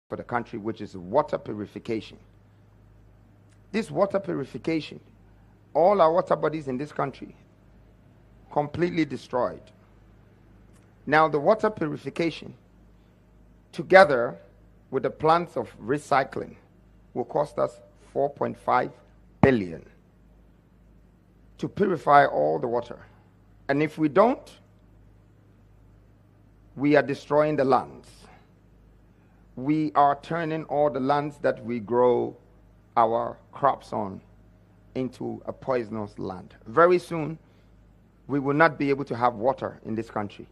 for the country, which is water purification. This water purification, all our water bodies in this country, completely destroyed. Now, the water purification, together with the plants of recycling, will cost us 4.5 billion to purify all the water. And if we don't, we are destroying the lands. We are turning all the lands that we grow our crops on into a poisonous land. Very soon, we will not be able to have water in this country,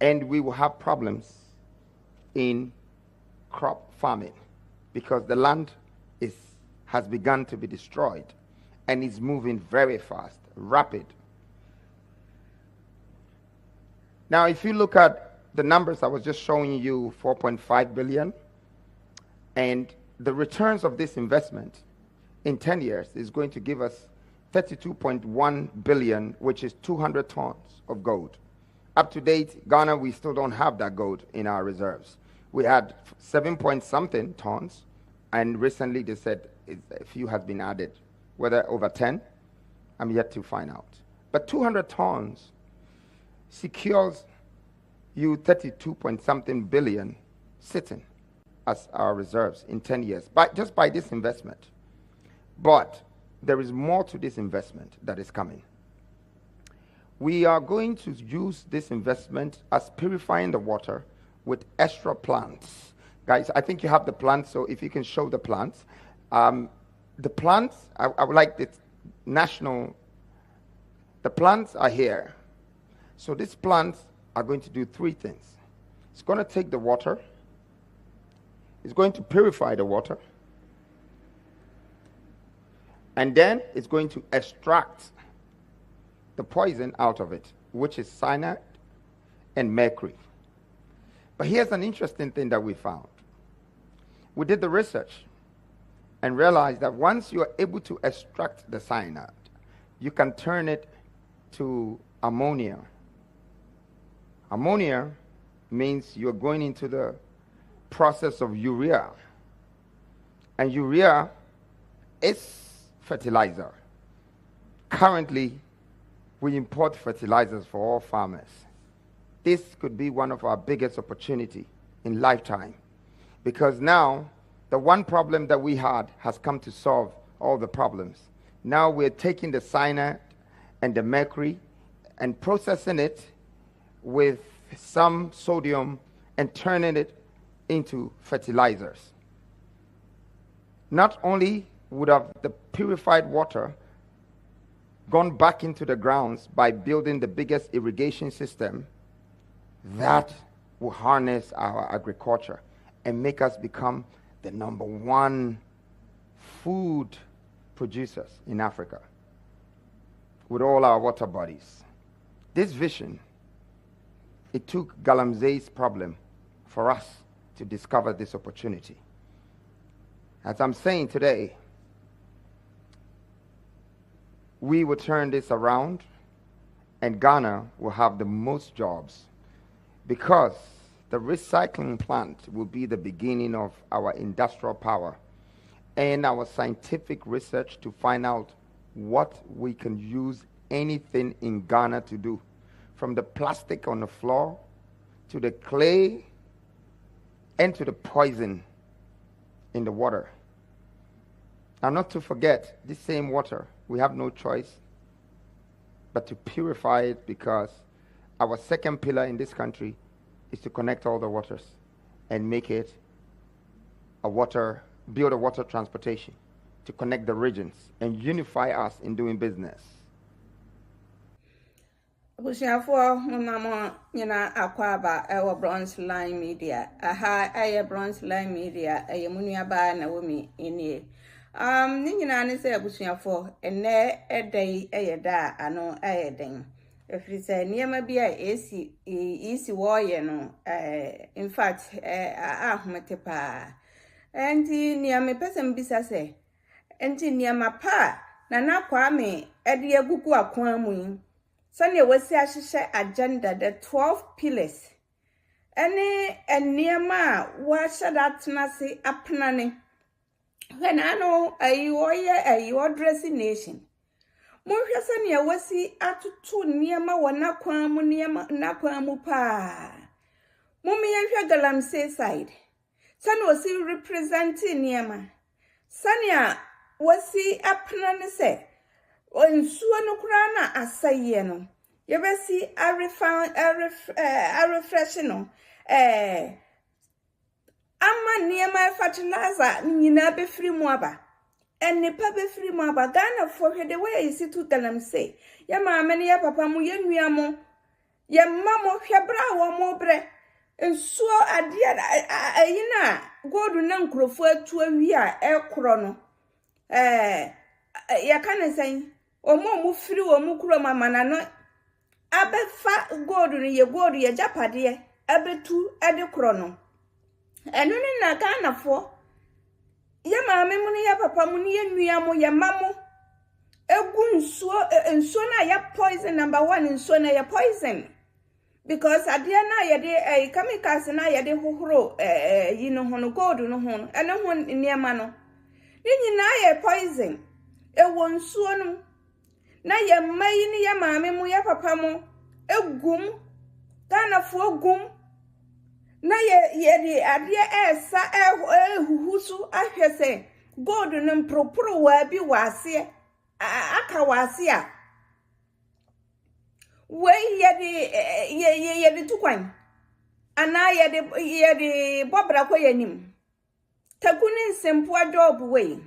and we will have problems in crop farming because the land has begun to be destroyed and is moving very fast, rapid. Now, if you look at the numbers I was just showing you, 4.5 billion, and the returns of this investment in 10 years is going to give us 32.1 billion, which is 200 tons of gold. Up to date, Ghana, we still don't have that gold in our reserves. We had 7 point something tons, and recently they said a few has been added. Whether over 10, I'm yet to find out. But 200 tons secures you 32 point something billion sitting as our reserves in 10 years, just by this investment. But there is more to this investment that is coming. We are going to use this investment as purifying the water with extra plants. Guys, I think you have the plants, so if you can show the plants. The plants, I would like the plants are here. So these plants are going to do three things. It's going to take the water, it's going to purify the water, and then it's going to extract the poison out of it, which is cyanide and mercury. But here's an interesting thing that we found. We did the research and realized that once you are able to extract the cyanide, you can turn it to ammonia. Ammonia means you're going into the process of urea. And urea is fertilizer. Currently, we import fertilizers for all farmers. This could be one of our biggest opportunity in lifetime, because now the one problem that we had has come to solve all the problems. Now we're taking the cyanide and the mercury and processing it with some sodium and turning it into fertilizers. Not only would have the purified water gone back into the grounds by building the biggest irrigation system that will harness our agriculture and make us become the number one food producers in Africa with all our water bodies. This vision, it took Galamsey's problem for us to discover this opportunity. As I'm saying today, we will turn this around and Ghana will have the most jobs, because the recycling plant will be the beginning of our industrial power and our scientific research to find out what we can use anything in Ghana to do, from the plastic on the floor to the clay and to the poison in the water. And not to forget, this same water, we have no choice but to purify it, because our second pillar in this country is to connect all the waters and make it build a water transportation to connect the regions and unify us in doing business. Bushafo munamo nyina akwaba ewo Bronze Line Media. Aha aye Bronze Line Media aye munuaba na womi enie. Ni nyina ne se bushafo ene edai aye da ano aye den. Efiri se niema bi a esi wo ye no in fact ahomete pa. Enti niema pesem bisa se enti niema pa na Kwame ede agugu akwan mu. Sunday was a agenda, the 12 pillars. Any enema washa that nasi apnane. When I know a your dressing nation. Mohwesa ne wasi atutu niema wana kwamu niema na kwamu pa. Mummy and Galamsey side. San was he representing niema. Sanya was he apnane se. On suano krana asayeno. You will see a refreshing. Amma niema fertilizer nina be free mwaba. And the papa free mwaba Ghana for the way you see to Galamsey. Ya mamma ya papa mu ye nuamo. Ya mamo fabra wa mobre. And so a dear ayina go to Nancrofer to a via air chrono. Ya can say, or more free or mukro mamma. Abe fa go to ye go to ye japadi, abe tu at the chrono. And no na Ghana for ya mamma muni ya papa muni ya nuyamo ya mamo. Egun so and sona ya poison number 1 in sona ya poison. Because adiana yede kamikaze na yede hohoro hono gold no hono ene hon niema no nyina ye poison won suo no na ye mai ni ya maame mu ya papa mu egum Ghana fo gum na ye de ade esa ehuhusu ahwese gold no mproporo wa bi wase aka wase a wey ye tukwan ana ye bobra ko yanim takuni nsempo job wey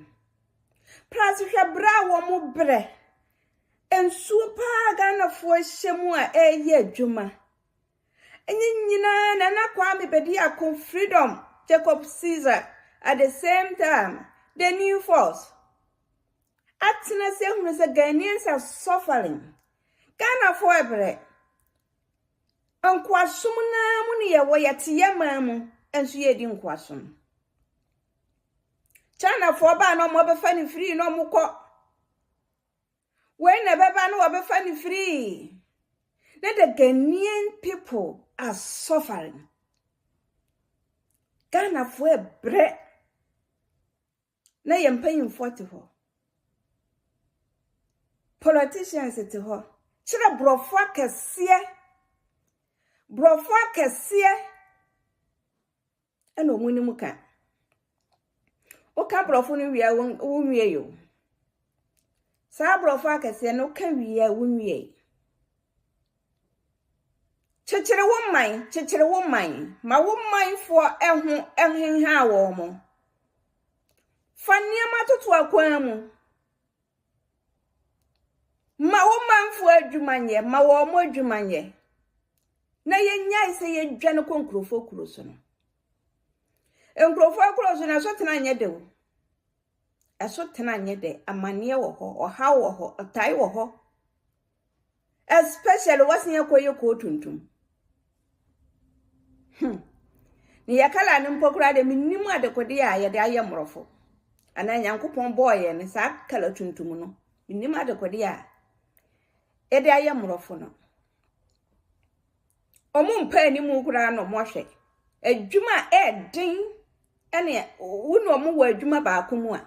plus hwe bra wo mu bre ensu pa Ghana fo hyemu a eye adwuma nyina na Kwame Bediako freedom Jacob Caesar at the same time the new force atina se hunu se Ghanaians are suffering Ghana for ebre. Ankwasum na mu ne ye wo yete yema mu enso ye di nkwasum. China for ba no mo be fani free no mu ko. When beba no be fani free. Let the Ghanaian people are suffering. Ghana for ebre. Na ye mpanyim 40 ho. Politicians it ho. Chira brofo kese eno muni muka o ka brofo no wi wonwie yo sa brofo kese no ka wi wonwie chechere wo man ma wo man fo enhenha wo mo fania matoto akwan mu ma wo manfo adwumanye ma wo mo adwumanye na yenya ise ye dwane konkrofo kuroso no enkrofo kuroso na so tena nye de wo eso tena nye de amane wo ho oha wo ho otai wo ho especially wasin yakoye ko tuntum ni yakala ni mpokura de minnimu adekode ya ye de ayemrofo ana nyankopon boye ne sa kala tuntum no minnimu adekode ya ede ayemrofo no omumpa ni mu kura no mohwe adwuma edin ene wunu omu wa adwuma ba akomu a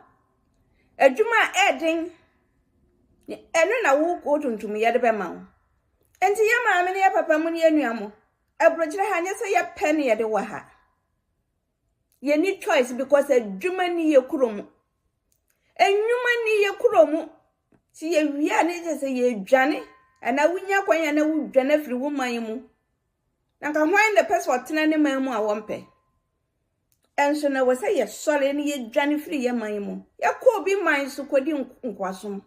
adwuma edin eno na wo ko tuntum ye de be ma wo enti ye maame ne ya papa mu ne anuamo abrojire ha nya se ye pen ye de wa ha ye need choice because adwuma ni ye kuromu enwuma ni ye kuromu ti ye wia ne je se ye dwane ana wunya kwanya na wu dwane firi wo man mu na ka hwan the person otena ne man mu a wompe enso na wo se ye sole ne ye dwane firi ye man mu ye ko bi man so kodi nkwasom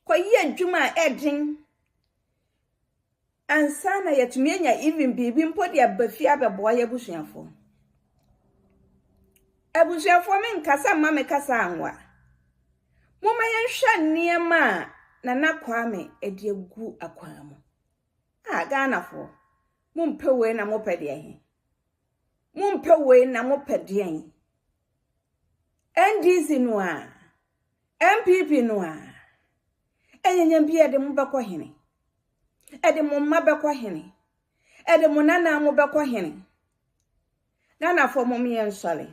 ko ye adwuma edin ansa na yetumi anya even bibi mpodi abafi abeboa ye busuafo me nkasa ma me kasa anwa moma ye hwa niema na Kwame edi egu akwan mu Ghana fo mumpe we na mopede ahe mumpe we na mopede ahe NDC no a MPP no a enyanyam bi ede mbekọ hene ede mo mma bekọ hene ede mo nana mo bekọ hene Ghana for mommy and Solly.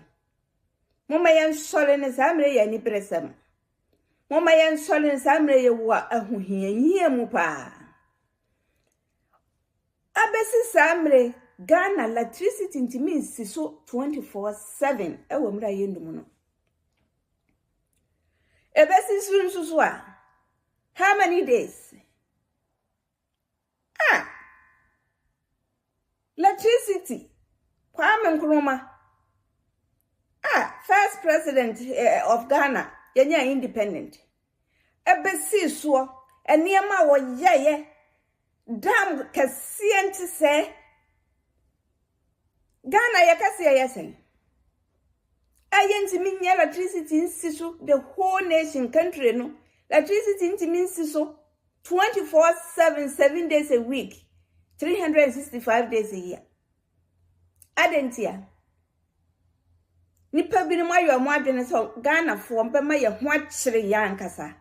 Mama yan Solly and Samre any presem. Mama yan Solly and Samre wa a who here mupa. Abesi Samre Ghana electricity into me so 24/7. Mra yendumono. Ebesi Suswa. How many days? Electricity. Kwame Nkrumah. First president of Ghana. Yenya independent. Ebesi so. Eniema wo yeye. Dam kasienti se. Ghana yakasi yesen. Ayenti minye electricity insisu. The whole nation country no. Electricity inti minsisu. 24/7, 7 days a week. 365 days a year. Adentia. Nipa bi ni mo ayo mo adwene so Ghana fo mpe ma ye ho akire ya nkasa.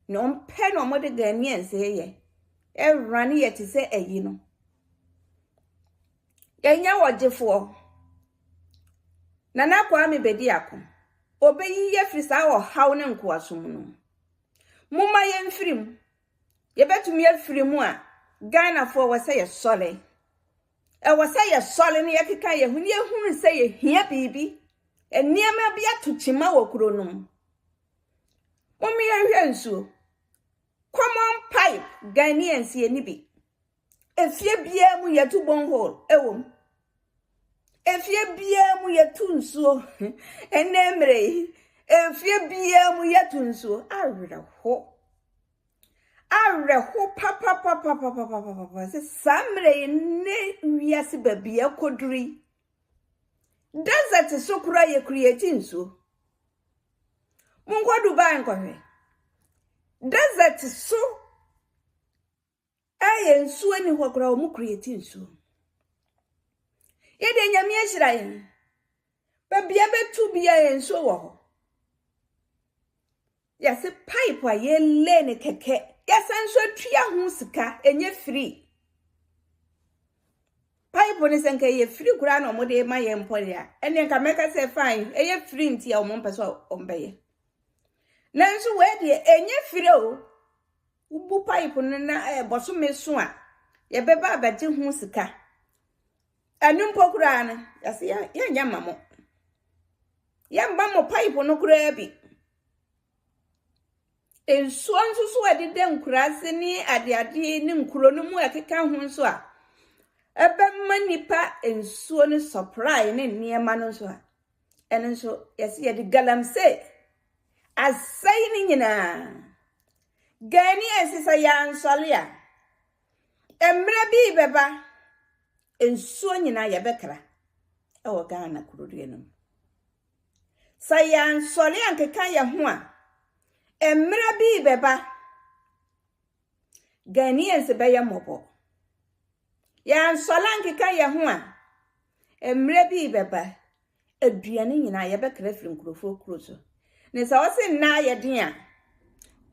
No mpe no mo de Ghanaians ye. Run ye ti se eyi no. Yenya wojefo. Nana Kwame Bediako. Obeyi ye frisa wo haw ne nkoasom no. Mumma ye mfirim. Ye betumi afirimu a Ghana for was say a solid. I was say a solid near Kikaya, when you say here, baby, and near me be to Chimawo Kronum. Mommy, I so. Come on, pipe, Ghanaian see a nibby. If ye be a mu ya 2 bone hole, if ye be a mu ya tun so, and nemre, if ye be a mu ya tun so, I read a ho. Papa. Se samre ne wiase babia kodri. Desert so kura ye creating so. Mungo Dubai nkwe. Desert so. Aye nso ani ho kura mu creating so. Ye de nyame ahira ye. Babia betu bia ye nso wo ho. Ya se pipe a ye le ne keke. Yasanso tria hu sika enye free. Pipe ni senka ye free kura no mo de ma ye mpore a. Ene nka meka say fine, eye free ntia o mo mpeso ombeye. Nanso we de enye free o. Ubu pipe no na boso meso a ye beba abaje hu sika. Anu mpokura na yase ya nyama mo. Ya mba mo pipe no kura bi. Ensuo nsusu adide nkurase ni adeade ni nkuro no mu akeka ho nso a ebemma nipa ensuo ni supply ni niema no nso a ene nso yesi ye de galamse asai ni nyina gani esisa ya nsole a emre bi beba ensuo nyina ye bekra e wo Ghana kurudue no sayan nsole ankeka ye ho a emre bi beba Ghanaians be ye mobo ya nsolanke ka ye ho a emre bi beba aduane nyina ye be kra firi nkrofo kroso ne sa wo se na ye den a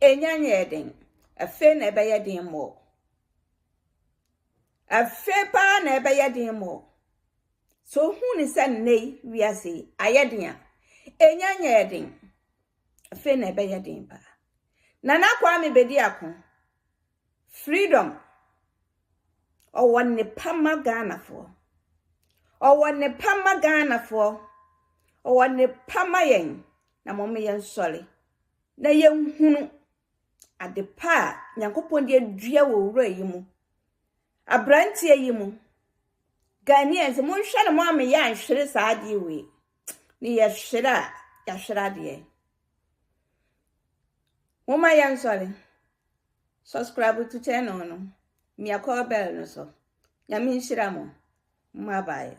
enyanya ye den afe na be ye den mo afe pa na be ye den mo so hu ni se nei wiase aye den a enyanya ye den afe na be ye den pa Nana Kwame Bediako freedom o wonne pama Ghana for o wonne pama Ghana for o wonne pama yen na momme yen sole na yen hunu ade pa Nyankopon de adua wo wura yimu abrantie yimu Ghanaians mo nhwe na mo ame ya nhwere saade we ni ya hwera de Mama yan sorry. Subscribe to channel no. Mi akọ bell no so. Nyame nhira mo. Mma bye.